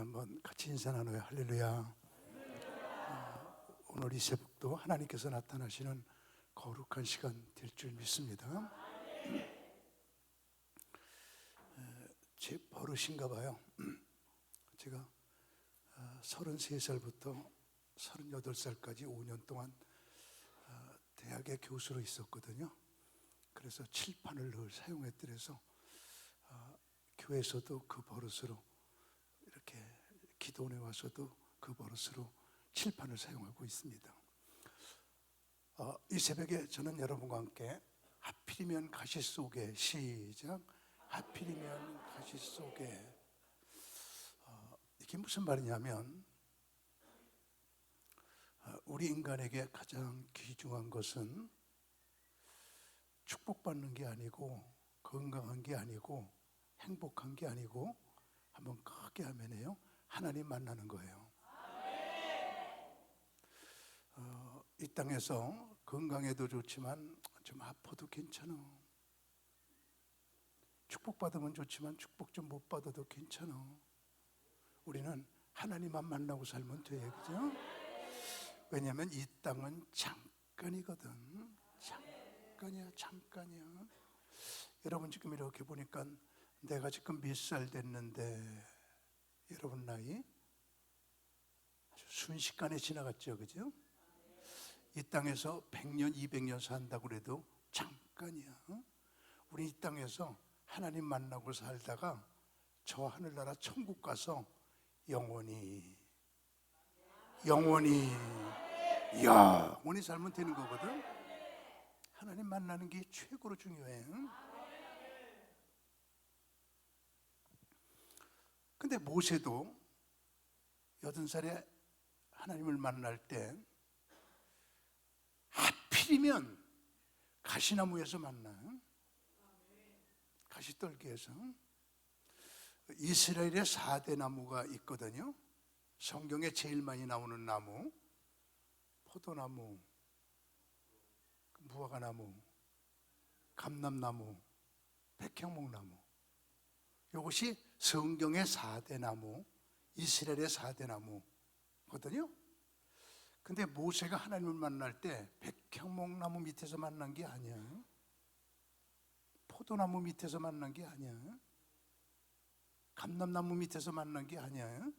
한번 같이 인사 나눠요. 할렐루야. 오늘 이 새벽도 하나님께서 나타나시는 거룩한 시간 될 줄 믿습니다. 제 버릇인가 봐요. 제가 33살부터 38살까지 5년 동안 대학의 교수로 있었거든요. 그래서 칠판을 늘 사용했더래서 교회에서도 그 버릇으로, 이렇게 기도원에 와서도 그 버릇으로 칠판을 사용하고 있습니다. 이 새벽에 저는 여러분과 함께 하필이면 가시 속에, 시작, 하필이면 가시 속에, 이게 무슨 말이냐면 우리 인간에게 가장 귀중한 것은 축복받는 게 아니고, 건강한 게 아니고, 행복한 게 아니고, 한번 크게 하면요, 하나님 만나는 거예요. 이 땅에서 건강해도 좋지만 좀 아파도 괜찮아. 축복받으면 좋지만 축복 좀 못 받아도 괜찮아. 우리는 하나님만 만나고 살면 돼, 그죠? 왜냐하면 이 땅은 잠깐이거든. 잠깐이야. 여러분 지금 이렇게 보니까 내가 지금 몇 살 됐는데 여러분 나이 아주 순식간에 지나갔죠, 그죠? 이 땅에서 100년, 200년 산다고 해도 잠깐이야. 우리 이 땅에서 하나님 만나고 살다가 저 하늘나라 천국 가서 영원히 살면 되는 거거든. 하나님 만나는 게 최고로 중요해. 근데 모세도 80살에 하나님을 만날 때 하필이면 가시나무에서 만나. 가시떨기에서. 이스라엘에 4대 나무가 있거든요. 성경에 제일 많이 나오는 나무, 포도나무, 무화과나무, 감람나무, 백향목나무. 이것이 성경의 4대 나무, 이스라엘의 4대 나무거든요. 근데 모세가 하나님을 만날 때 백향목나무 밑에서 만난 게 아니야. 포도나무 밑에서 만난 게 아니야. 감람나무 밑에서 만난 게 아니야.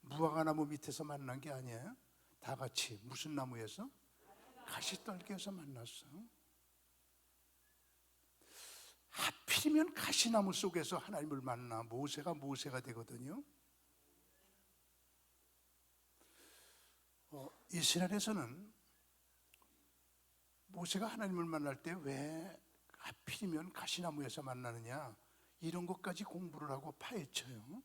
무화과나무 밑에서 만난 게 아니야. 다 같이 무슨 나무에서? 가시떨기에서 만났어. 하필이면 가시나무 속에서 하나님을 만나 모세가 되거든요. 이스라엘에서는 모세가 하나님을 만날 때 왜 하필이면 가시나무에서 만나느냐, 이런 것까지 공부를 하고 파헤쳐요.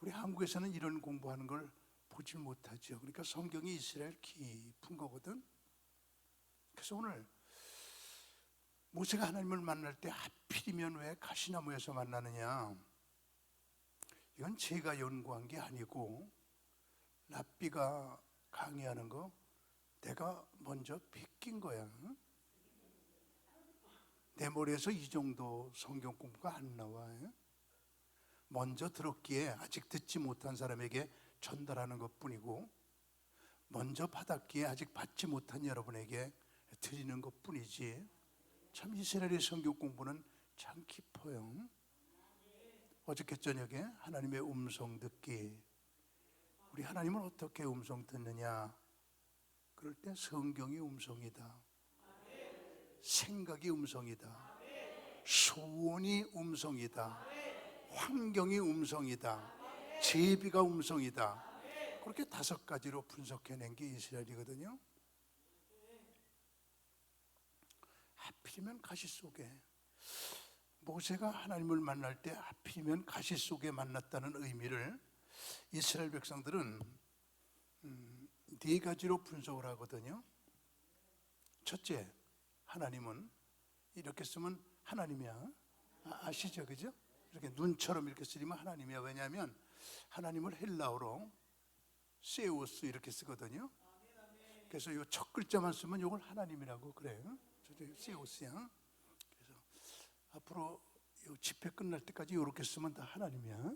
우리 한국에서는 이런 공부하는 걸 보질 못하죠. 그러니까 성경이 이스라엘 깊은 거거든. 그래서 오늘 모세가 하나님을 만날 때 하필이면 왜 가시나무에서 만나느냐, 이건 제가 연구한 게 아니고 랍비가 강의하는 거 내가 먼저 베낀 거야. 내 머리에서 이 정도 성경 공부가 안 나와. 먼저 들었기에 아직 듣지 못한 사람에게 전달하는 것뿐이고, 먼저 받았기에 아직 받지 못한 여러분에게 드리는 것뿐이지, 참 이스라엘의 성경 공부는 참 깊어요. 어저께 저녁에 하나님의 음성 듣기, 우리 하나님은 어떻게 음성 듣느냐, 그럴 때 성경이 음성이다, 생각이 음성이다, 소원이 음성이다, 환경이 음성이다, 제비가 음성이다, 그렇게 5가지로 분석해낸 게 이스라엘이거든요. 하필이면 가시 속에, 모세가 하나님을 만날 때 하필이면 가시 속에 만났다는 의미를 이스라엘 백성들은 4가지로 분석을 하거든요. 첫째, 하나님은, 이렇게 쓰면 하나님이야. 아시죠, 그죠? 이렇게 눈처럼 이렇게 쓰면 하나님이야. 왜냐하면 하나님을 헬라어로 세우스 이렇게 쓰거든요. 그래서 이 첫 글자만 쓰면 이걸 하나님이라고 그래요. 세우스야. 그래서 앞으로 이 집회 끝날 때까지 이렇게 쓰면 다 하나님이야.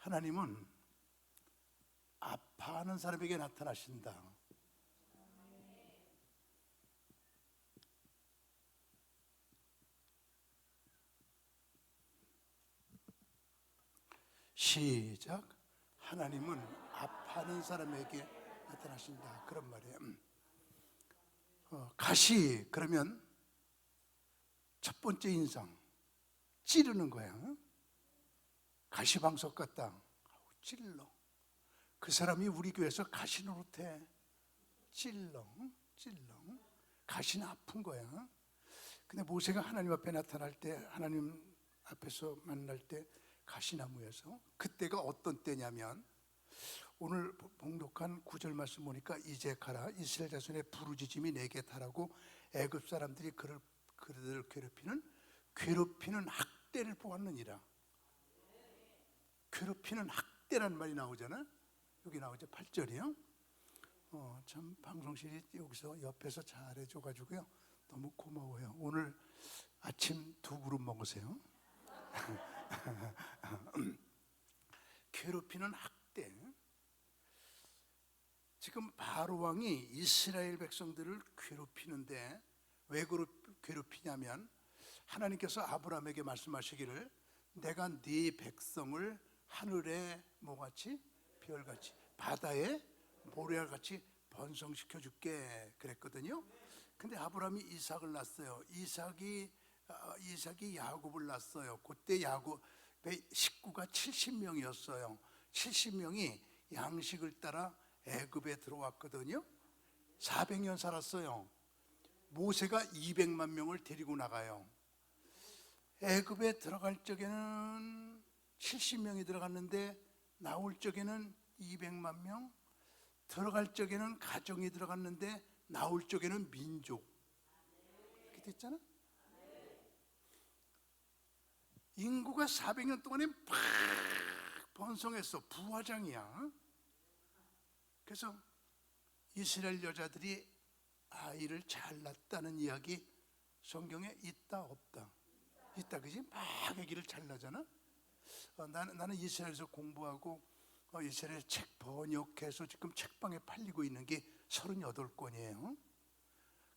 하나님은 아파하는 사람에게 나타나신다. 시작. 하나님은 아파하는 사람에게 나타나신다. 그런 말이에요. 가시 그러면 첫 번째 인상 찌르는 거야. 가시방석 같다. 찔러. 그 사람이 우리 교회에서 가시 노릇해. 찔러. 가시는 아픈 거야. 근데 모세가 하나님 앞에 나타날 때, 하나님 앞에서 만날 때 가시나무에서, 그때가 어떤 때냐면 오늘 봉독한 9절 말씀 보니까 이제 가라 이스라엘 자손의 부르짖음이 내게 달하고 애굽 사람들이 그들을 괴롭히는 학대를 보았느니라. 괴롭히는 학대라는 말이 나오잖아. 여기 나오죠. 8절이요. 참 방송실이 여기서 옆에서 잘해줘가지고요 너무 고마워요. 오늘 아침 2그릇 먹으세요. 괴롭히는 학대. 지금 바로 왕이 이스라엘 백성들을 괴롭히는데 왜 괴롭히냐면 하나님께서 아브라함에게 말씀하시기를 내가 네 백성을 하늘의 뭐같이? 별같이, 바다의 모래알같이 번성시켜 줄게 그랬거든요. 근데 아브라함이 이삭을 낳았어요. 이삭이 야곱을 낳았어요. 그때 야곱의 식구가 70명이었어요 70명이 양식을 따라 애굽에 들어왔거든요. 400년 살았어요. 모세가 200만 명을 데리고 나가요. 애굽에 들어갈 적에는 70명이 들어갔는데 나올 적에는 200만 명, 들어갈 적에는 가정이 들어갔는데 나올 적에는 민족. 이렇게 됐잖아. 인구가 400년 동안에 팍 번성했어. 부화장이야. 그래서 이스라엘 여자들이 아이를 잘 낳았다는 이야기 성경에 있다 없다? 있다. 그지? 막 아기를 잘 낳잖아. 나는 이스라엘에서 공부하고 이스라엘 책 번역해서 지금 책방에 팔리고 있는 게 38권이에요.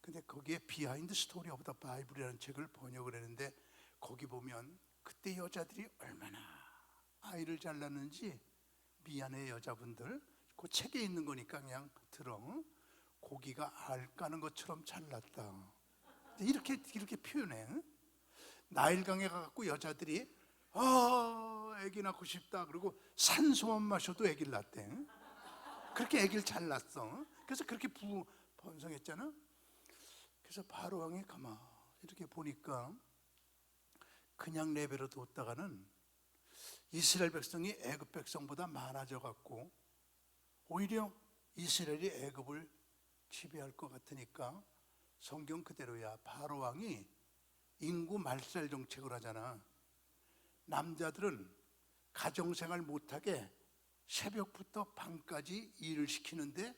근데 거기에 비하인드 스토리 오브 더 바이블이라는 책을 번역을 했는데 거기 보면 그때 여자들이 얼마나 아이를 잘 낳는지, 미안해 여자분들, 그 책에 있는 거니까 그냥 들어. 고기가 알 까는 것처럼 잘 낳았다. 이렇게 표현해. 나일강에 가갖고 여자들이 아기 낳고 싶다 그리고 산소만 마셔도 아기를 낳대. 그렇게 아기를 잘 낳았어. 그래서 그렇게 번성했잖아. 그래서 바로 왕이 가만 이렇게 보니까 그냥 내버려 뒀다가는 이스라엘 백성이 애굽 백성보다 많아져 갖고 오히려 이스라엘이 애굽을 지배할 것 같으니까 성경 그대로야. 바로 왕이 인구 말살 정책을 하잖아. 남자들은 가정생활 못하게 새벽부터 밤까지 일을 시키는데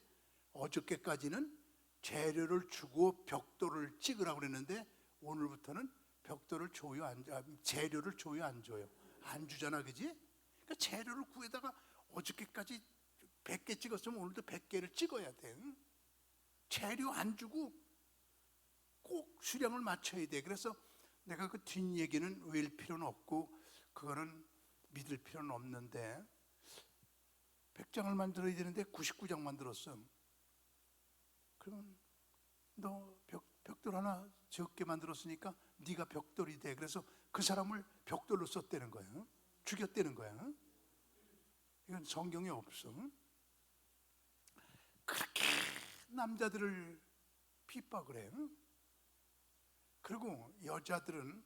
어저께까지는 재료를 주고 벽돌을 찍으라고 그랬는데 오늘부터는 재료를 줘요 안 줘요? 안 주잖아. 그지? 그러니까 재료를 구해다가 어저께까지 100개 찍었으면 오늘도 100개를 찍어야 돼. 재료 안 주고 꼭 수량을 맞춰야 돼. 그래서 내가 그 뒷얘기는 외울 필요는 없고 그거는 믿을 필요는 없는데 100장을 만들어야 되는데 99장 만들었어. 그러면 너 벽돌 하나 적게 만들었으니까 네가 벽돌이 돼. 그래서 그 사람을 벽돌로 썼다는 거야. 죽였다는 거야. 이건 성경에 없어. 그렇게 남자들을 핍박을 해. 그리고 여자들은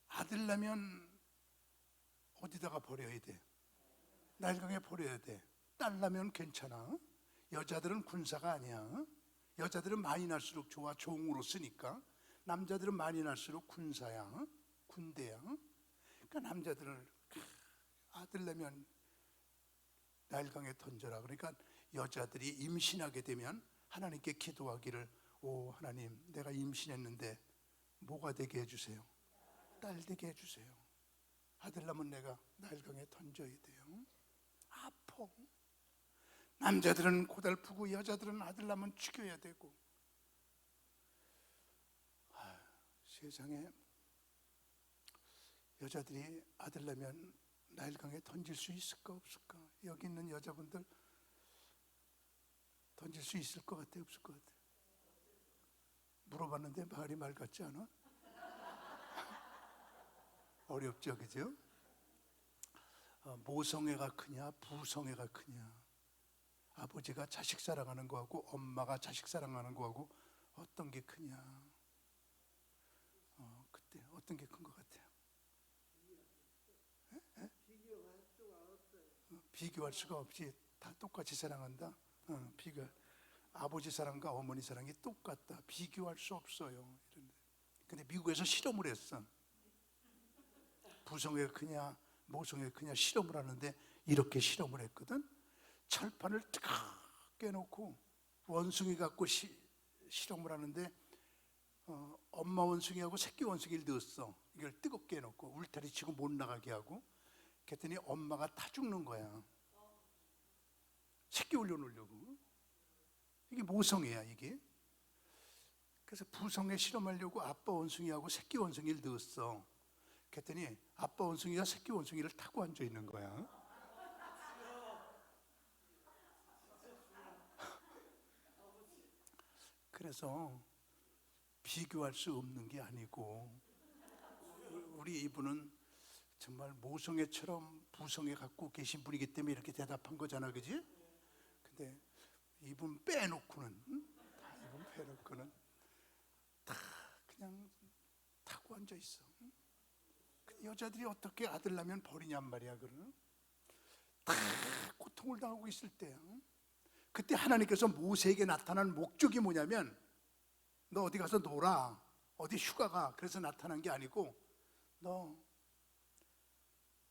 아들 낳으면 어디다가 버려야 돼? 나일강에 버려야 돼. 딸 낳으면 괜찮아. 여자들은 군사가 아니야. 여자들은 많이 날수록 좋아. 종으로 쓰니까. 남자들은 많이 날수록 군사야. 군대야. 그러니까 남자들을 아들 낳으면 나일강에 던져라. 그러니까 여자들이 임신하게 되면 하나님께 기도하기를 오 하나님 내가 임신했는데 뭐가 되게 해주세요? 딸 되게 해주세요. 아들 낳으면 내가 나일강에 던져야 돼요. 아파. 남자들은 고달프고 여자들은 아들 낳으면 죽여야 되고. 세상에 여자들이 아들 낳으면 나일강에 던질 수 있을까 없을까? 여기 있는 여자분들 던질 수 있을 것 같아 없을 것 같아? 물어봤는데 말이 말 같지 않아? 어렵죠, 그죠? 모성애가 크냐 부성애가 크냐, 아버지가 자식 사랑하는 거하고 엄마가 자식 사랑하는 거하고 어떤 게 크냐? 그때 어떤 게 큰 것 같아요? 비교할 수가 없이 다 똑같이 사랑한다. 비교. 아버지 사랑과 어머니 사랑이 똑같다. 비교할 수 없어요. 근데 미국에서 실험을 했어. 부성애가 크냐 모성애가 크냐 실험을 하는데 이렇게 실험을 했거든. 철판을 뜨겁게 놓고 원숭이 갖고 실험을 하는데 엄마 원숭이하고 새끼 원숭이를 넣었어. 이걸 뜨겁게 해놓고 울타리 치고 못 나가게 하고, 그랬더니 엄마가 다 죽는 거야. 새끼 올려놓으려고. 이게 모성애야 이게. 그래서 부성애 실험하려고 아빠 원숭이하고 새끼 원숭이를 넣었어. 그랬더니 아빠 원숭이가 새끼 원숭이를 타고 앉아 있는 거야. 그래서 비교할 수 없는 게 아니고, 우리 이분은 정말 모성애처럼 부성애 갖고 계신 분이기 때문에 이렇게 대답한 거잖아, 그지? 근데 이분 빼놓고는 이분 빼놓고는 다 그냥 타고 앉아 있어. 여자들이 어떻게 아들 낳으면 버리냔 말이야. 그러는 다 고통을 당하고 있을 때야. 그때 하나님께서 모세에게 나타난 목적이 뭐냐면, 너 어디 가서 놀아, 어디 휴가 가, 그래서 나타난 게 아니고, 너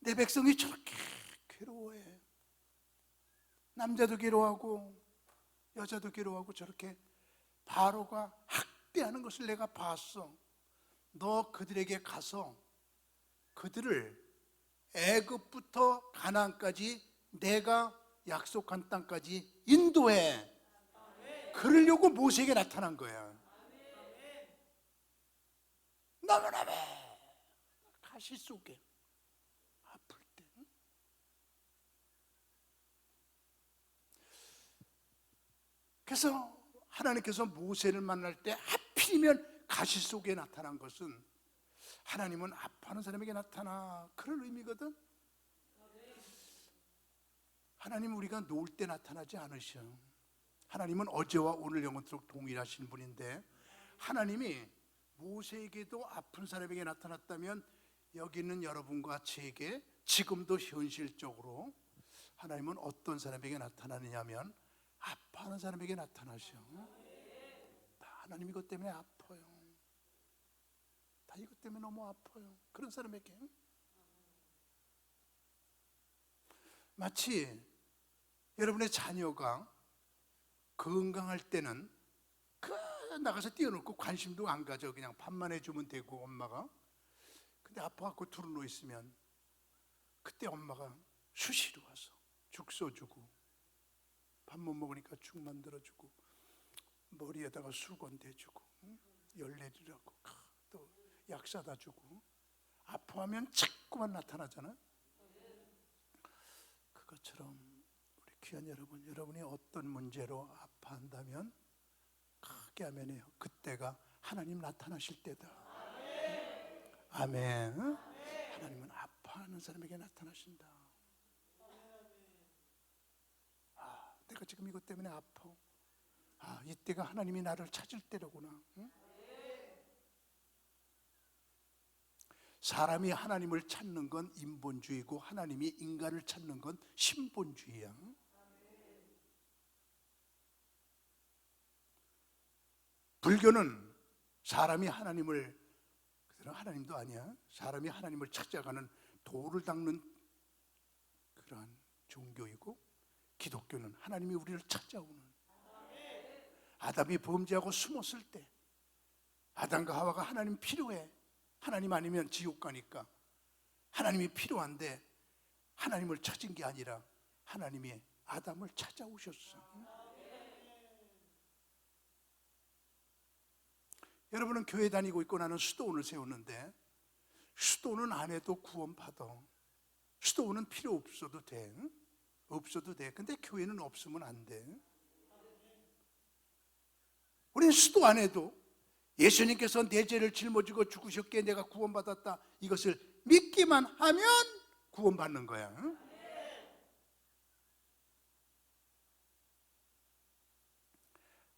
내 백성이 저렇게 괴로워해. 남자도 괴로워하고 여자도 괴로워하고 저렇게 바로가 학대하는 것을 내가 봤어. 너 그들에게 가서 그들을 애굽부터 가나안까지 내가 약속한 땅까지 인도해. 그러려고 모세에게 나타난 거야. 너무너무 가시 속에 아플 때. 그래서 하나님께서 모세를 만날 때 하필이면 가시 속에 나타난 것은, 하나님은 아파하는 사람에게 나타나, 그런 의미거든. 하나님은 우리가 놀 때 나타나지 않으셔. 하나님은 어제와 오늘 영원토록 동일하신 분인데, 하나님이 모세에게도 아픈 사람에게 나타났다면 여기 있는 여러분과 저에게 지금도 현실적으로 하나님은 어떤 사람에게 나타나느냐면 아파하는 사람에게 나타나셔. 다 하나님 이것 때문에 아파요. 다 이것 때문에 너무 아파요. 그런 사람에게. 마치 여러분의 자녀가 건강할 때는 나가서 뛰어놀고 관심도 안 가져. 그냥 밥만 해주면 되고 엄마가. 근데 아파갖고 두루누워 있으면 그때 엄마가 수시로 와서 죽 써주고, 밥 못 먹으니까 죽 만들어주고, 머리에다가 수건 대주고, 열 내리라고 또 약 사다 주고. 아파하면 자꾸만 나타나잖아. 그것처럼 우리 귀한 여러분, 여러분이 어떤 문제로 아파한다면 크게 아멘해요. 그때가 하나님 나타나실 때다. 아멘. 하나님은 아파하는 사람에게 나타나신다. 내가 지금 이것 때문에 아파. 이때가 하나님이 나를 찾을 때로구나. 응? 사람이 하나님을 찾는 건 인본주의고, 하나님이 인간을 찾는 건 신본주의야. 불교는 사람이 하나님을, 하나님도 아니야. 사람이 하나님을 찾아가는 도를 닦는 그러한 종교이고, 기독교는 하나님이 우리를 찾아오는. 아담이 범죄하고 숨었을 때 아담과 하와가 하나님 필요해. 하나님 아니면 지옥 가니까 하나님이 필요한데 하나님을 찾은 게 아니라 하나님이 아담을 찾아오셨어요. 여러분은 교회 다니고 있고 나는 수도원을 세웠는데 수도원은 안 해도 구원받아. 수도원은 필요 없어도 돼. 없어도 돼. 근데 교회는 없으면 안 돼. 우리는 수도 안 해도 예수님께서 내 죄를 짊어지고 죽으셨기에 내가 구원받았다, 이것을 믿기만 하면 구원받는 거야.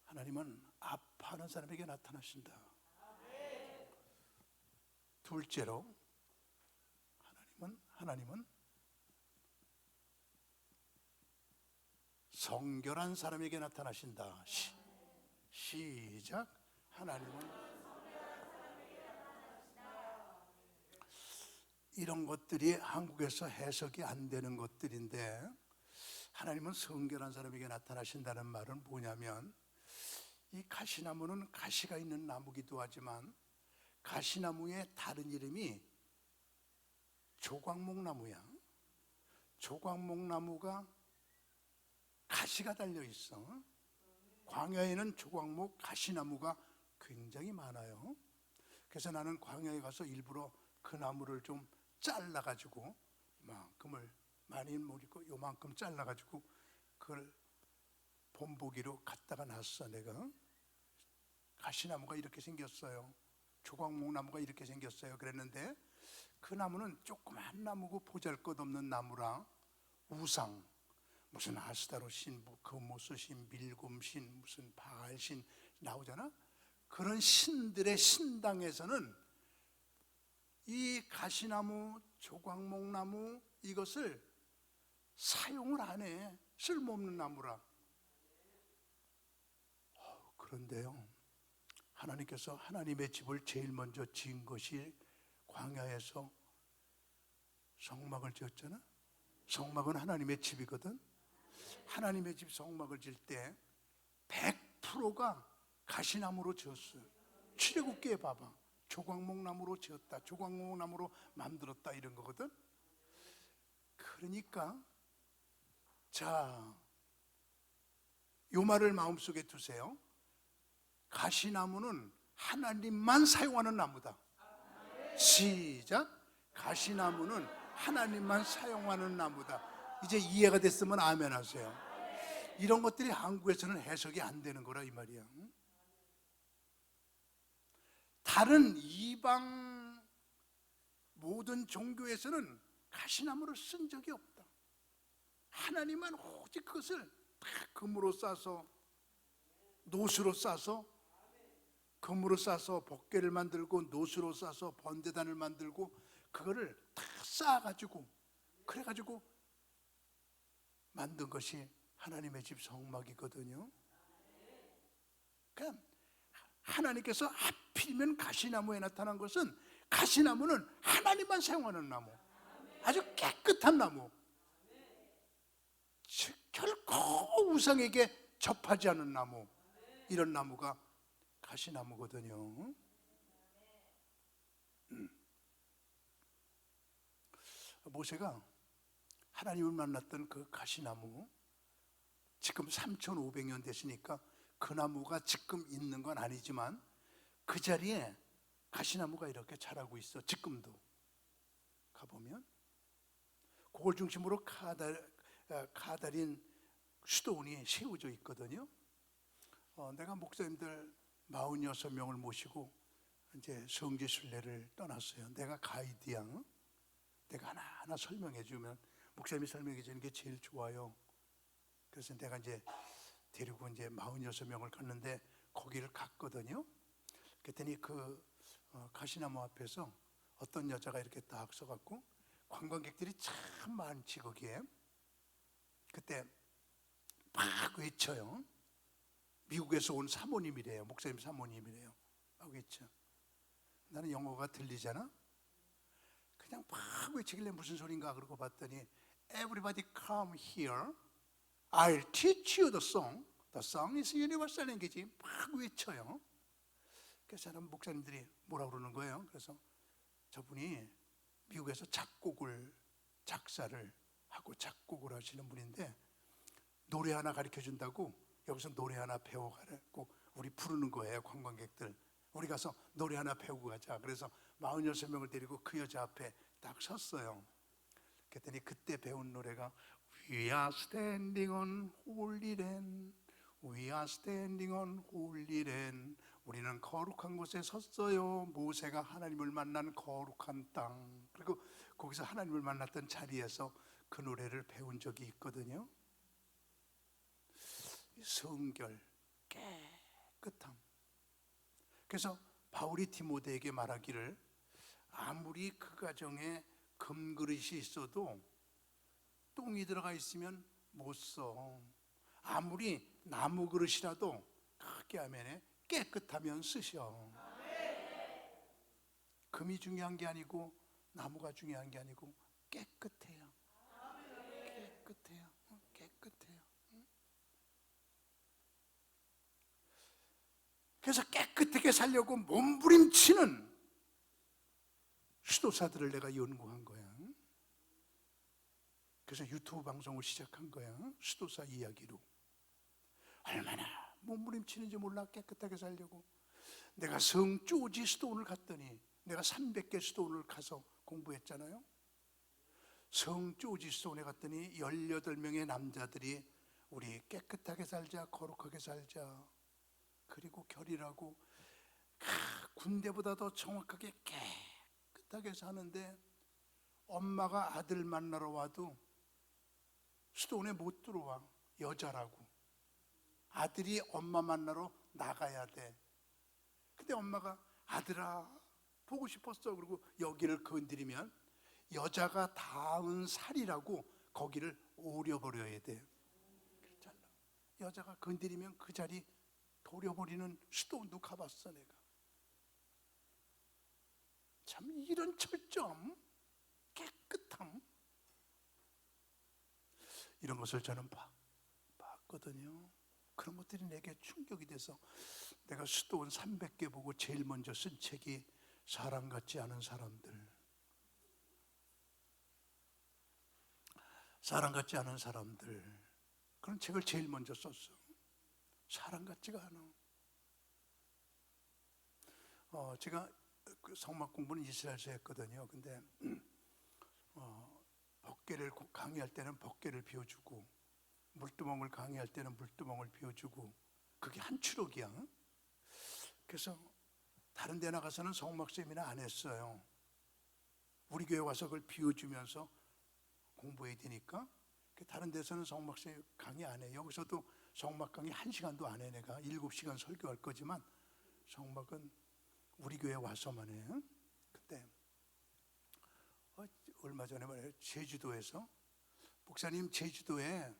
하나님은 아파하는 사람에게 나타나신다. 둘째로 하나님은 성결한 사람에게 나타나신다. 시작. 하나님은 이런 것들이 한국에서 해석이 안 되는 것들인데, 하나님은 성결한 사람에게 나타나신다는 말은 뭐냐면, 이 가시나무는 가시가 있는 나무기도 하지만 가시나무의 다른 이름이 조각목나무야. 조각목나무가 가시가 달려 있어. 광야에는 조각목 가시나무가 굉장히 많아요. 그래서 나는 광야에 가서 일부러 그 나무를 좀 잘라가지고, 이만큼을 많이 못 있고 요만큼 잘라가지고 그걸 본보기로 갖다가 놨어. 내가 가시나무가 이렇게 생겼어요, 조각목나무가 이렇게 생겼어요 그랬는데, 그 나무는 조그만 나무고 보잘것없는 나무라 우상, 무슨 아스타로신, 금오스신, 밀곰신, 무슨 바알신 나오잖아. 그런 신들의 신당에서는 이 가시나무, 조각목나무 이것을 사용을 안 해. 쓸모없는 나무라. 그런데요, 하나님께서 하나님의 집을 제일 먼저 지은 것이 광야에서 성막을 지었잖아. 성막은 하나님의 집이거든. 하나님의 집 성막을 지을 때 100%가 가시나무로 지었어요. 출애굽기에 봐봐, 조각목나무로 지었다, 조각목나무로 만들었다, 이런 거거든. 그러니까 자, 요 말을 마음속에 두세요. 가시나무는 하나님만 사용하는 나무다. 시작. 가시나무는 하나님만 사용하는 나무다. 이제 이해가 됐으면 아멘 하세요. 이런 것들이 한국에서는 해석이 안 되는 거라 이 말이야. 다른 이방 모든 종교에서는 가시나무를 쓴 적이 없다. 하나님만 오직 그것을 다 금으로 싸서, 노수로 싸서, 금으로 싸서 법궤를 만들고, 노수로 싸서 번제단을 만들고, 그거를 다 쌓아가지고, 그래가지고 만든 것이 하나님의 집 성막이거든요. 그러니까 하나님께서 하필이면 가시나무에 나타난 것은, 가시나무는 하나님만 사용하는 나무, 아주 깨끗한 나무, 결코 우상에게 접하지 않은 나무, 이런 나무가 가시나무거든요. 모세가 하나님을 만났던 그 가시나무, 지금 3,500년 됐으니까 그 나무가 지금 있는 건 아니지만 그 자리에 가시나무가 이렇게 자라고 있어. 지금도 가보면 그걸 중심으로 카다린 수도원이 세워져 있거든요. 내가 목사님들 46명을 모시고 이제 성지 순례를 떠났어요. 내가 가이드야. 내가 하나하나 설명해 주면, 목사님이 설명해 주는 게 제일 좋아요. 그래서 내가 이제 데리고 이제 46명을 갔는데 거기를 갔거든요. 그랬더니 그 가시나무 앞에서 어떤 여자가 이렇게 딱 서갖고, 관광객들이 참 많지 거기에. 그때 막 외쳐요. 미국에서 온 사모님이래요. 목사님 사모님이래요. 막 외쳐. 나는 영어가 들리잖아. 그냥 막 외치길래 무슨 소린가 그러고 봤더니, Everybody come here, I'll teach you the song. The song is universal language. 막 외쳐요. 그래서 목사님들이 뭐라 그러는 거예요. 그래서 저분이 미국에서 작사를 하고 작곡을 하시는 분인데, 노래 하나 가르쳐 준다고 여기서 노래 하나 배워가라고 우리 부르는 거예요. 관광객들, 우리 가서 노래 하나 배우고 가자. 그래서 46명을 데리고 그 여자 앞에 딱 섰어요. 그랬더니 그때 배운 노래가 We are standing on holy land, We are standing on holy land. 우리는 거룩한 곳에 섰어요. 모세가 하나님을 만난 거룩한 땅. 그리고 거기서 하나님을 만났던 자리에서 그 노래를 배운 적이 있거든요. 성결, 깨끗함. 그래서 바울이 디모데에게 말하기를, 아무리 그 가정에 금그릇이 있어도 똥이 들어가 있으면 못 써. 아무리 나무 그릇이라도 크게 하면 깨끗하면 쓰셔. 금이 중요한 게 아니고 나무가 중요한 게 아니고 깨끗해요. 깨끗해요. 깨끗해요. 그래서 깨끗하게 살려고 몸부림치는 수도사들을 내가 연구한 거야. 그래서 유튜브 방송을 시작한 거야. 수도사 이야기로. 얼마나 몸부림치는지 몰라. 깨끗하게 살려고. 내가 성조지 수도원을 갔더니, 내가 300개 수도원을 가서 공부했잖아요. 성조지 수도원에 갔더니 18명의 남자들이 우리 깨끗하게 살자, 거룩하게 살자, 그리고 결의라고 군대보다 더 정확하게 깨끗하게 사는데, 엄마가 아들 만나러 와도 수도원에 못 들어와. 여자라고. 아들이 엄마 만나러 나가야 돼. 근데 엄마가 아들아 보고 싶었어. 그리고 여기를 건드리면 여자가 닿은 살이라고 거기를 오려버려야 돼. 잘라. 여자가 건드리면 그 자리 도려버리는 수도원도 가봤어 내가. 참 이런 철저함, 깨끗함, 이런 것을 저는 봤거든요. 그런 것들이 내게 충격이 돼서 내가 수도원 300개 보고 제일 먼저 쓴 책이 사람 같지 않은 사람들. 사람 같지 않은 사람들, 그런 책을 제일 먼저 썼어. 사람 같지가 않아. 제가 그 성막 공부는 이스라엘에서 했거든요. 근데 법궤를 강의할 때는 법궤를 비워주고, 물두멍을 강의할 때는 물두멍을 비워주고, 그게 한 추록이야. 그래서 다른 데 나가서는 성막 세미나 안 했어요. 우리 교회 와서 그걸 비워주면서 공부해야 되니까. 다른 데서는 성막 세미 강의 안 해. 여기서도 성막 강의 1시간도 안 해. 내가 7시간 설교할 거지만 성막은 우리 교회 와서만 해. 그때 얼마 전에 말이에요. 제주도에서, 목사님 제주도에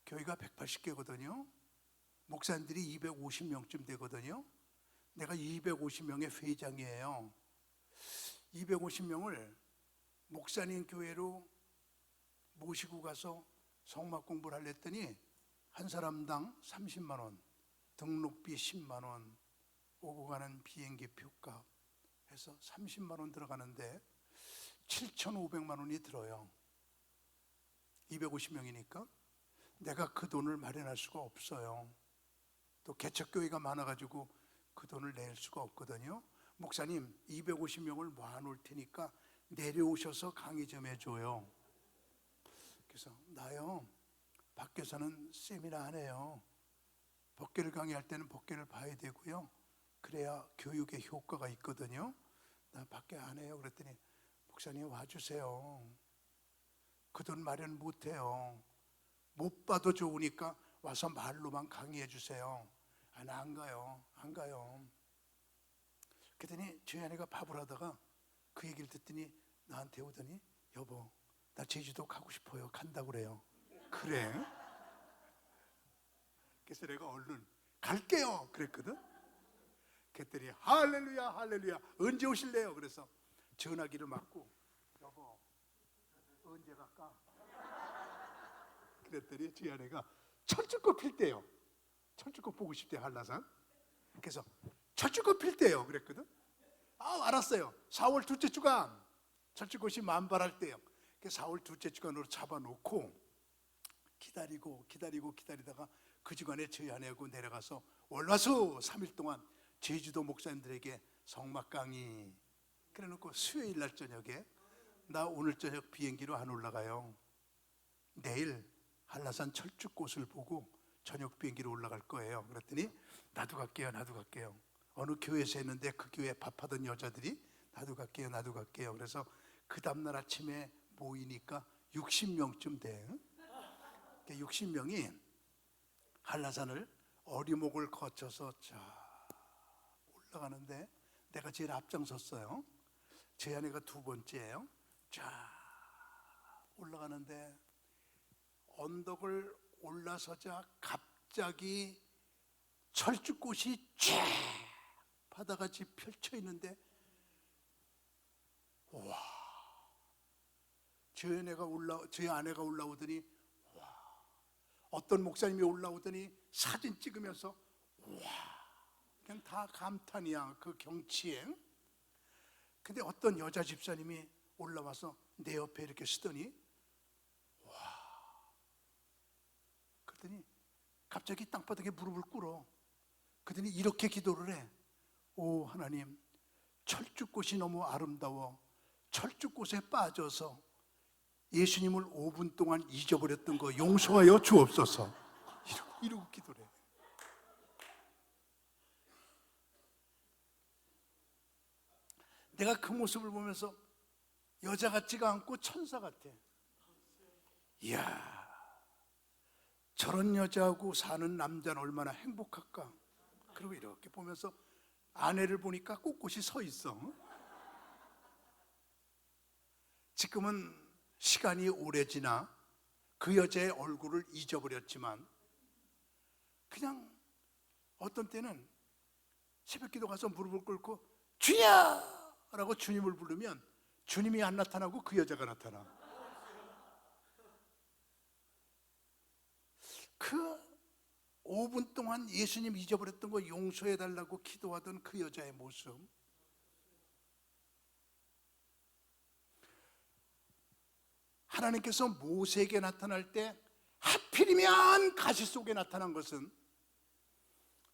교회가 180개거든요. 목사님들이 250명쯤 되거든요. 내가 250명의 회장이에요. 250명을 목사님 교회로 모시고 가서 성막 공부를 하려 했더니 한 사람당 30만 원, 등록비 10만 원, 오고 가는 비행기 표값 해서 30만 원 들어가는데 7,500만 원이 들어요. 250명이니까 내가 그 돈을 마련할 수가 없어요. 또 개척교회가 많아가지고 그 돈을 낼 수가 없거든요. 목사님 250명을 모아놓을 테니까 내려오셔서 강의 좀 해줘요. 그래서 나요, 밖에서는 세미나 안 해요. 법궤를 강의할 때는 법궤를 봐야 되고요. 그래야 교육에 효과가 있거든요. 나 밖에 안 해요. 그랬더니 목사님 와주세요. 그 돈 마련 못해요. 못 봐도 좋으니까 와서 말로만 강의해 주세요. 아, 나 안 가요. 안 가요. 그랬더니 저희 아내가 밥을 하다가 그 얘기를 듣더니 나한테 오더니, 여보 나 제주도 가고 싶어요. 간다고 그래요. 그래? 그래서 내가 얼른 갈게요 그랬거든. 그랬더니 할렐루야 할렐루야 언제 오실래요? 그래서 전화기를 맞고, 여보 언제 갈까? 그랬더니 저희 아내가 철쭉꽃 필 때요. 철쭉꽃 보고 싶대 한라산. 그래서 철쭉꽃 필 때요 그랬거든. 아 알았어요. 4월 둘째 주간 철쭉꽃이 만발할 때요. 4월 둘째 주간으로 잡아놓고 기다리다가 그 주간에 저희 아내하고 내려가서 월화수 3일 동안 제주도 목사님들에게 성막 강의 그래놓고 수요일 날 저녁에 나 오늘 저녁 비행기로 안 올라가요. 내일 한라산 철쭉꽃을 보고 저녁 비행기로 올라갈 거예요. 그랬더니 나도 갈게요. 어느 교회에서 했는데 그 교회 밥하던 여자들이 나도 갈게요. 그래서 그 다음날 아침에 모이니까 60명쯤 돼. 60명이 한라산을 어리목을 거쳐서 올라가는데 내가 제일 앞장섰어요. 제 아내가 두 번째예요. 올라가는데 언덕을 올라서자 갑자기 철쭉꽃이 쫙 바다같이 펼쳐 있는데 와, 저희 아내가 올라오더니 와, 어떤 목사님이 올라오더니 사진 찍으면서 와, 그냥 다 감탄이야 그 경치에. 근데 어떤 여자 집사님이 올라와서 내 옆에 이렇게 쓰더니 와, 그랬더니 갑자기 땅바닥에 무릎을 꿇어. 그랬더니 이렇게 기도를 해. 오 하나님, 철쭉꽃이 너무 아름다워 철쭉꽃에 빠져서 예수님을 5분 동안 잊어버렸던 거 용서하여 주옵소서. 이러고 기도를 해. 내가 그 모습을 보면서 여자 같지가 않고 천사 같아. 이야, 저런 여자하고 사는 남자는 얼마나 행복할까. 그리고 이렇게 보면서 아내를 보니까 꼿꼿이 서 있어. 지금은 시간이 오래 지나 그 여자의 얼굴을 잊어버렸지만 그냥 어떤 때는 새벽기도 가서 무릎을 꿇고 주야! 라고 주님을 부르면 주님이 안 나타나고 그 여자가 나타나. 그 5분 동안 예수님 잊어버렸던 거 용서해달라고 기도하던 그 여자의 모습, 하나님께서 모세에게 나타날 때 하필이면 가시 속에 나타난 것은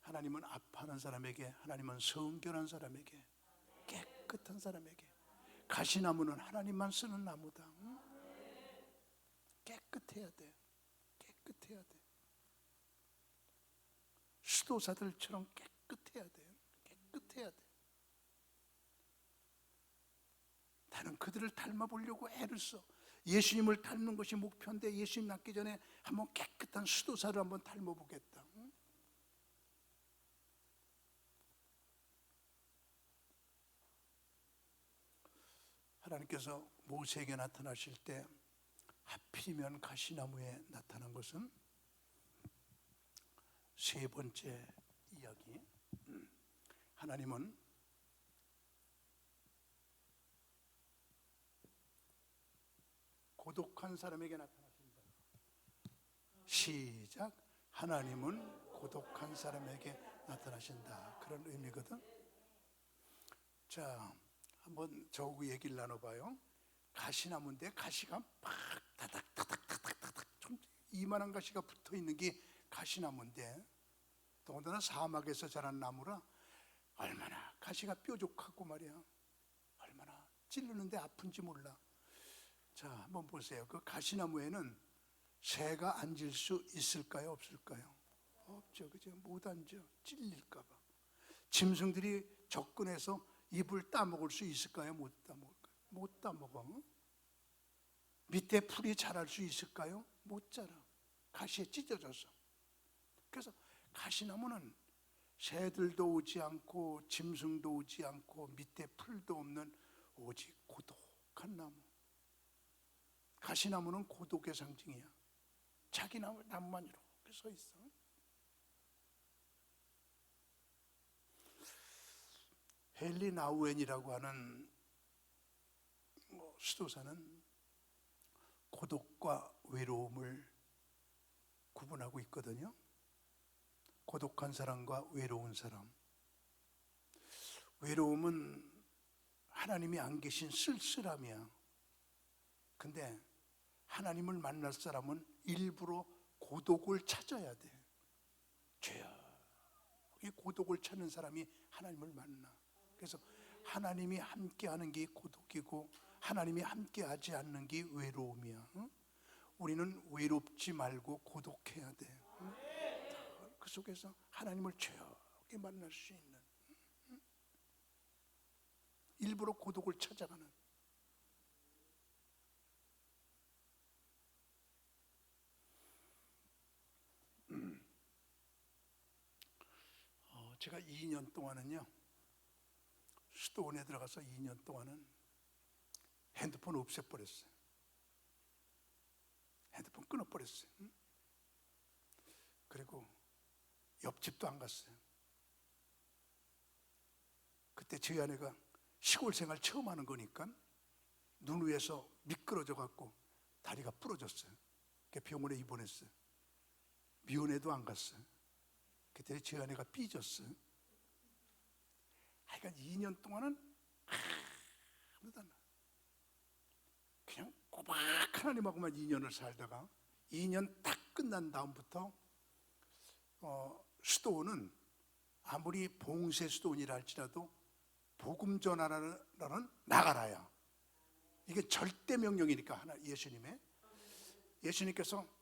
하나님은 아파하는 사람에게, 하나님은 성결한 사람에게, 깨끗한 사람에게. 가시나무는 하나님만 쓰는 나무다. 깨끗해야 돼. 깨끗해야 돼. 수도사들처럼 깨끗해야 돼. 깨끗해야 돼. 나는 그들을 닮아보려고 애를 써. 예수님을 닮는 것이 목표인데 예수님 낳기 전에 한번 깨끗한 수도사를 한번 닮아보겠다. 하나님께서 모세에게 나타나실 때 하필이면 가시나무에 나타난 것은 세 번째 이야기. 하나님은 고독한 사람에게 나타나신다. 시작. 하나님은 고독한 사람에게 나타나신다. 그런 의미거든. 자, 한번 저하고 얘기를 나눠봐요. 가시나무인데 가시가 막 다닥다닥 좀 이만한 가시가 붙어있는 게 가시나무인데, 더군다나 사막에서 자란 나무라 얼마나 가시가 뾰족하고 말이야, 얼마나 찌르는데 아픈지 몰라. 자, 한번 보세요. 그 가시나무에는 새가 앉을 수 있을까요? 없을까요? 없죠. 그죠? 못 앉아. 찔릴까 봐. 짐승들이 접근해서 잎을 따먹을 수 있을까요? 못 따먹을까요? 못 따먹어. 밑에 풀이 자랄 수 있을까요? 못 자라. 가시에 찢어져서. 그래서 가시나무는 새들도 오지 않고 짐승도 오지 않고 밑에 풀도 없는 오직 고독한 나무. 가시나무는 고독의 상징이야. 자기 나무만 이렇게 서 있어. 헨리 나우엔이라고 하는 수도사는 고독과 외로움을 구분하고 있거든요. 고독한 사람과 외로운 사람. 외로움은 하나님이 안 계신 쓸쓸함이야. 근데 하나님을 만날 사람은 일부러 고독을 찾아야 돼. 죄야. 이 고독을 찾는 사람이 하나님을 만나. 그래서 하나님이 함께하는 게 고독이고 하나님이 함께하지 않는 게 외로움이야. 응? 우리는 외롭지 말고 고독해야 돼. 응? 그 속에서 하나님을 조용히 만날 수 있는, 응? 일부러 고독을 찾아가는. 제가 2년 동안은요, 수도원에 들어가서 2년 동안은 핸드폰 없애버렸어요. 핸드폰 끊어버렸어요. 응? 그리고 옆집도 안 갔어요. 그때 저희 아내가 시골 생활 처음 하는 거니까 눈 위에서 미끄러져 갖고 다리가 부러졌어요. 병원에 입원했어요. 미원에도 안 갔어요. 그때 저희 아내가 삐졌어요. 하여간 2년 동안은 아무도 안 나. 그냥 꼬박 하나님하고만 2년을 살다가 2년 딱 끝난 다음부터 수도원은 아무리 봉쇄 수도원이라 할지라도 복음 전하라는 나가라야. 이게 절대 명령이니까 하나 예수님의. 예수님께서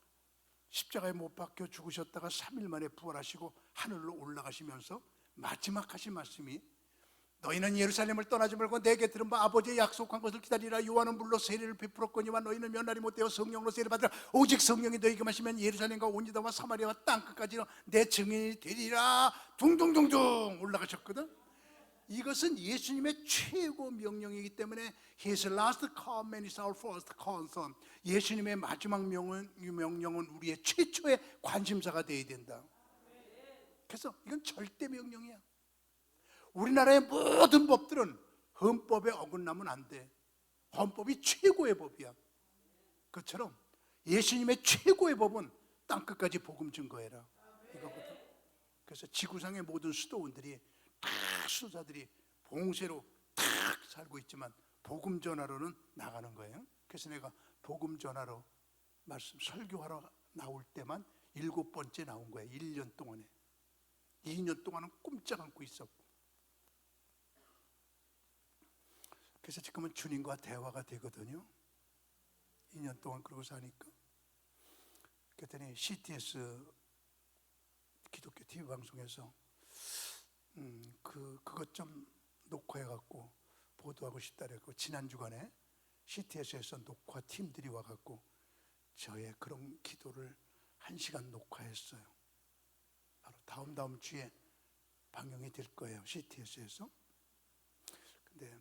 십자가에 못 박혀 죽으셨다가 3일 만에 부활하시고 하늘로 올라가시면서 마지막 하신 말씀이 너희는 예루살렘을 떠나지 말고 내게 들은 바 아버지의 약속한 것을 기다리라. 요한은 물로 세례를 베풀었거니와 너희는 면하리 못되어 성령으로 세례 받으라. 오직 성령이 너희에게 마시면 예루살렘과 온 유다와 사마리아와 땅끝까지 내 증인이 되리라. 둥둥둥둥 올라가셨거든. 이것은 예수님의 최고 명령이기 때문에 His last command is our first concern. 예수님의 마지막 명령은 우리의 최초의 관심사가 되어야 된다. 그래서 이건 절대 명령이야. 우리나라의 모든 법들은 헌법에 어긋나면 안 돼. 헌법이 최고의 법이야. 그처럼 예수님의 최고의 법은 땅끝까지 복음 증거해라, 이거거든. 그래서 지구상의 모든 수도원들이 다 수도자들이 봉쇄로 딱 살고 있지만 복음 전하러는 나가는 거예요. 그래서 내가 복음 전하러 말씀 설교하러 나올 때만 7번째 나온 거예요. 1년 동안에. 2년 동안은 꼼짝 않고 있었고. 그래서 지금은 주님과 대화가 되거든요. 2년 동안 그러고 사니까. 그랬더니 CTS 기독교 TV 방송에서 그것 좀 녹화해갖고 보도하고 싶다 그랬고, 지난 주간에 CTS에서 녹화 팀들이 와갖고 저의 그런 기도를 1시간 녹화했어요. 바로 다음 주에 방영이 될 거예요, CTS에서. 근데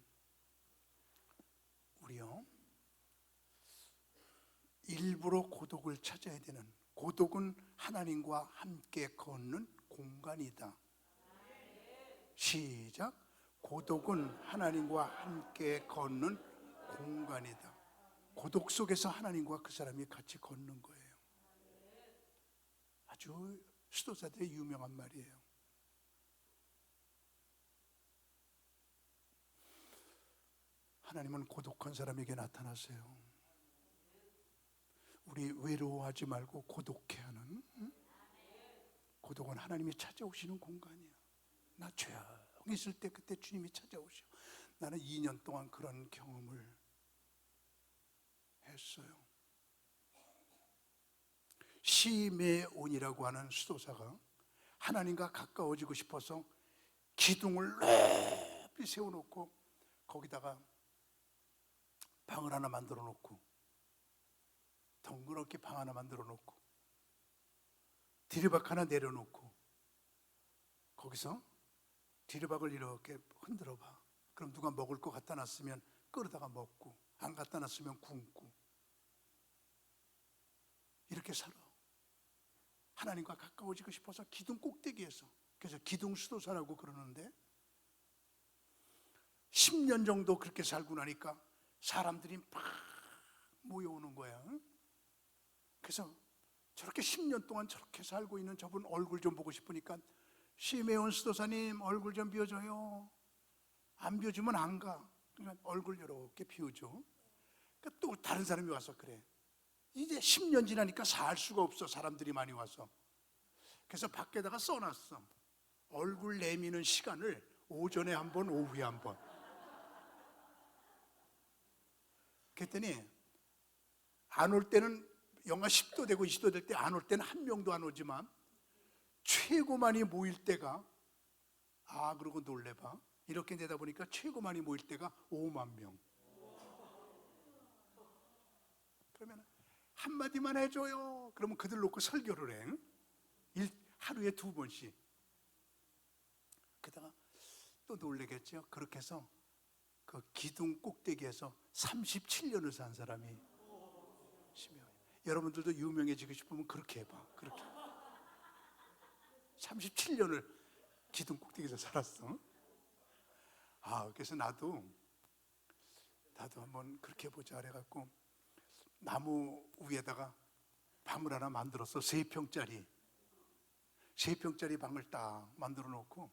우리요, 일부러 고독을 찾아야 되는, 고독은 하나님과 함께 걷는 공간이다. 시작. 고독은 하나님과 함께 걷는 공간이다. 고독 속에서 하나님과 그 사람이 같이 걷는 거예요. 아주 수도사들의 유명한 말이에요. 하나님은 고독한 사람에게 나타나세요. 우리 외로워하지 말고 고독해 하는, 고독은 하나님이 찾아오시는 공간이야. 나 조용히 있을 때 그때 주님이 찾아오셔. 나는 2년 동안 그런 경험을 했어요. 시메온이라고 하는 수도사가 하나님과 가까워지고 싶어서 기둥을 높이 세워놓고 거기다가 방을 하나 만들어 놓고, 덩그렇게 방 하나 만들어 놓고 디르박 하나 내려놓고 거기서 디르박을 이렇게 흔들어 봐. 그럼 누가 먹을 거 갖다 놨으면 끌어다가 먹고, 안 갖다 놨으면 굶고, 이렇게 살아. 하나님과 가까워지고 싶어서 기둥 꼭대기에서. 그래서 기둥 수도사라고 그러는데 10년 정도 그렇게 살고 나니까 사람들이 막 모여오는 거야. 그래서 저렇게 10년 동안 저렇게 살고 있는 저분 얼굴 좀 보고 싶으니까 시메온 수도사님 얼굴 좀 비워줘요. 안 비워주면 안 가. 그러니까 얼굴 이렇게 비우죠. 그러니까 또 다른 사람이 와서 그래. 이제 10년 지나니까 살 수가 없어. 사람들이 많이 와서. 그래서 밖에다가 써놨어. 얼굴 내미는 시간을 오전에 한 번, 오후에 한 번. 그랬더니 안 올 때는 영하 10도 되고 20도 될 때 안 올 때는 한 명도 안 오지만 최고 많이 모일 때가, 그러고 놀래봐. 이렇게 되다 보니까 최고 많이 모일 때가 5만 명. 그러면 한마디만 해줘요. 그러면 그들 놓고 설교를 해. 하루에 2번씩. 그러다가 또 놀래겠죠. 그렇게 해서 그 기둥 꼭대기에서 37년을 산 사람이 심해요. 여러분들도 유명해지고 싶으면 그렇게 해봐. 그렇게 37년을 기둥 꼭대기에서 살았어. 그래서 나도 한번 그렇게 해보자 그래갖고 나무 위에다가 방을 하나 만들어서 3평짜리 방을 딱 만들어 놓고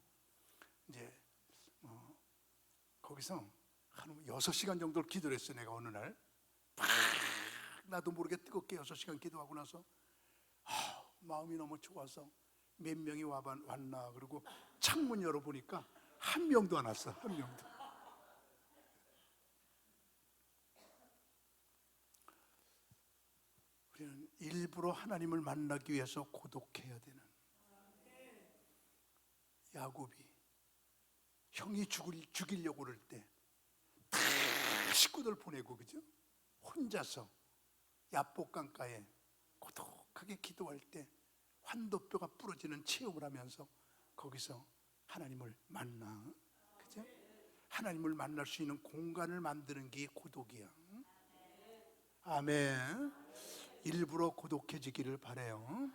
이제 거기서 한 6시간 정도를 기도를 했어. 내가 어느 날 나도 모르게 뜨겁게 6시간 기도하고 나서 마음이 너무 좋아서 몇 명이 왔나. 그리고 창문 열어보니까 한 명도 안 왔어. 한 명도. 우리는 일부러 하나님을 만나기 위해서 고독해야 되는. 야곱이 형이 죽이려고 그럴 때 다 식구들 보내고, 그죠? 혼자서 야복강가에 고독하게 기도할 때 환도뼈가 부러지는 체험을 하면서 거기서 하나님을 만나. 그죠? 하나님을 만날 수 있는 공간을 만드는 게 고독이야. 아멘. 일부러 고독해지기를 바라요.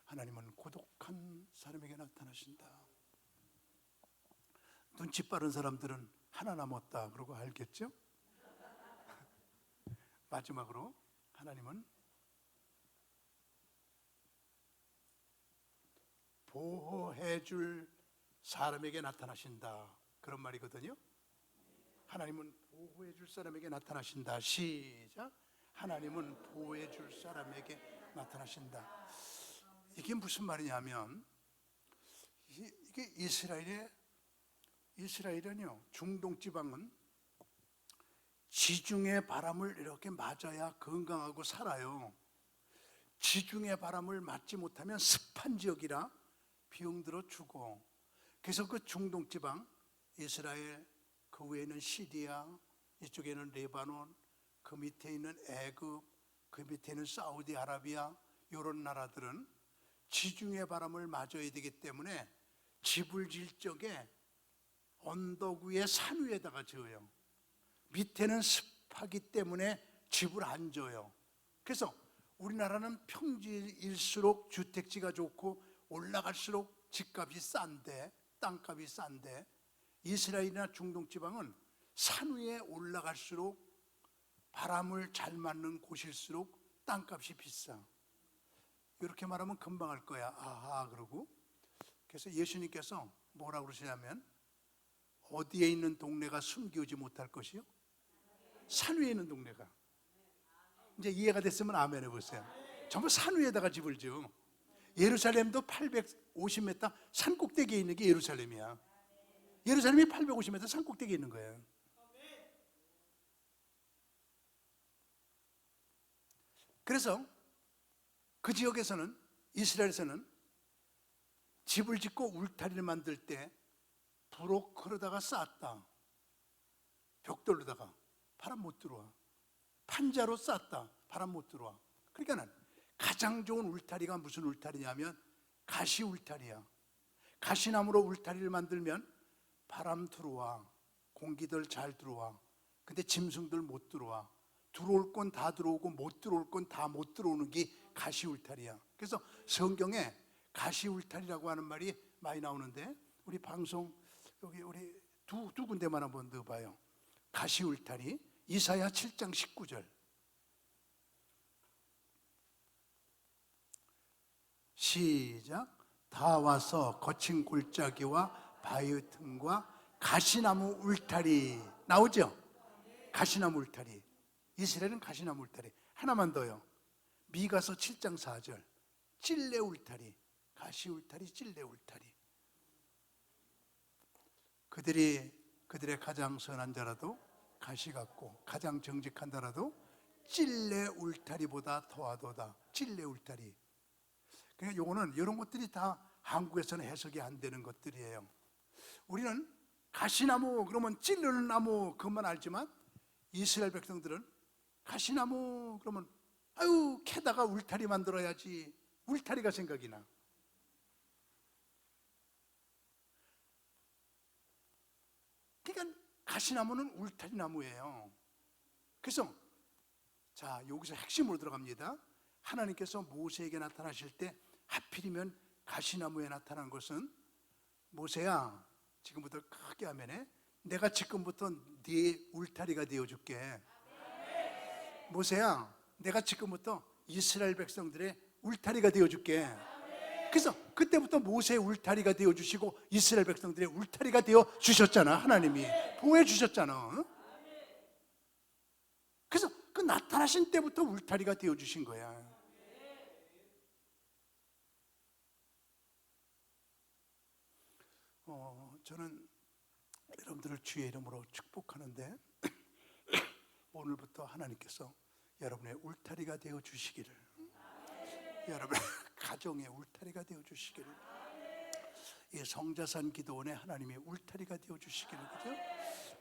하나님은 고독한 사람에게 나타나신다. 눈치 빠른 사람들은 하나 남았다 그러고 알겠죠? 마지막으로 하나님은 보호해줄 사람에게 나타나신다, 그런 말이거든요. 하나님은 보호해줄 사람에게 나타나신다. 시작. 하나님은 보호해줄 사람에게 나타나신다. 이게 무슨 말이냐면, 이게 이스라엘은요, 중동 지방은 지중해 바람을 이렇게 맞아야 건강하고 살아요. 지중해 바람을 맞지 못하면 습한 지역이라 병들어 죽어. 그래서 그 중동 지방, 이스라엘, 그 외에는 시리아, 이쪽에는 레바논, 그 밑에 있는 애굽, 그 밑에 있는 사우디아라비아, 이런 나라들은 지중해 바람을 맞아야 되기 때문에 집을 질 적에 언덕 위에 산 위에다가 지어요. 밑에는 습하기 때문에 집을 안 져요. 그래서 우리나라는 평지일수록 주택지가 좋고 올라갈수록 집값이 싼데, 땅값이 싼데, 이스라엘이나 중동 지방은 산 위에 올라갈수록 바람을 잘 맞는 곳일수록 땅값이 비싸. 이렇게 말하면 금방 알 거야. 그러고. 그래서 예수님께서 뭐라고 그러시냐면, 어디에 있는 동네가 숨기우지 못할 것이요? 산 위에 있는 동네가. 이제 이해가 됐으면 아멘 해보세요. 전부 산 위에다가 집을 지어. 예루살렘도 850m 산 꼭대기에 있는 게 예루살렘이야. 예루살렘이 850m 산 꼭대기에 있는 거예요. 그래서 그 지역에서는, 이스라엘에서는 집을 짓고 울타리를 만들 때 브로커로다가 쌓았다. 벽돌로다가 바람 못 들어와. 판자로 쌓았다. 바람 못 들어와. 그러니까는 가장 좋은 울타리가 무슨 울타리냐면 가시 울타리야. 가시나무로 울타리를 만들면 바람 들어와, 공기들 잘 들어와. 근데 짐승들 못 들어와. 들어올 건 다 들어오고 못 들어올 건 다 못 들어오는 게 가시 울타리야. 그래서 성경에 가시 울타리라고 하는 말이 많이 나오는데, 우리 방송 여기 우리 두 군데만 한번 넣어봐요. 가시 울타리, 이사야 7장 19절. 시작. 다 와서 거친 골짜기와 바위 틈과 가시나무 울타리 나오죠? 가시나무 울타리. 이스라엘은 가시나무 울타리. 하나만 더요. 미가서 7장 4절. 찔레 울타리. 가시 울타리, 찔레 울타리. 그들의 가장 선한 자라도 가시 같고 가장 정직한 자라도 찔레 울타리보다 더하도다. 찔레 울타리. 그러니까 요거는 이런 것들이 다 한국에서는 해석이 안 되는 것들이에요. 우리는 가시나무 그러면 찔르는 나무 그것만 알지만 이스라엘 백성들은 가시나무 그러면 아유 캐다가 울타리 만들어야지. 울타리가 생각이 나. 그러니까 가시나무는 울타리 나무예요. 그래서 자 여기서 핵심으로 들어갑니다. 하나님께서 모세에게 나타나실 때 하필이면 가시나무에 나타난 것은 모세야 지금부터 크게 하면에 내가 지금부터 네 울타리가 되어줄게. 모세야 내가 지금부터 이스라엘 백성들의 울타리가 되어줄게. 그래서 그때부터 모세의 울타리가 되어주시고 이스라엘 백성들의 울타리가 되어주셨잖아. 하나님이 보호해주셨잖아. 그래서 그 나타나신 때부터 울타리가 되어주신 거야. 저는 여러분들을 주의 이름으로 축복하는데 오늘부터 하나님께서 여러분의 울타리가 되어주시기를, 여러분의 가정의 울타리가 되어주시기를, 이 성자산 기도원에 하나님의 울타리가 되어주시기를, 그죠?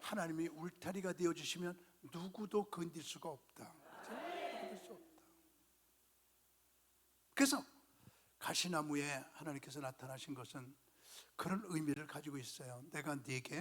하나님이 울타리가 되어주시면 누구도 건들 수가 없다, 그죠? 건들 수 없다. 그래서 가시나무에 하나님께서 나타나신 것은 그런 의미를 가지고 있어요. 내가 네게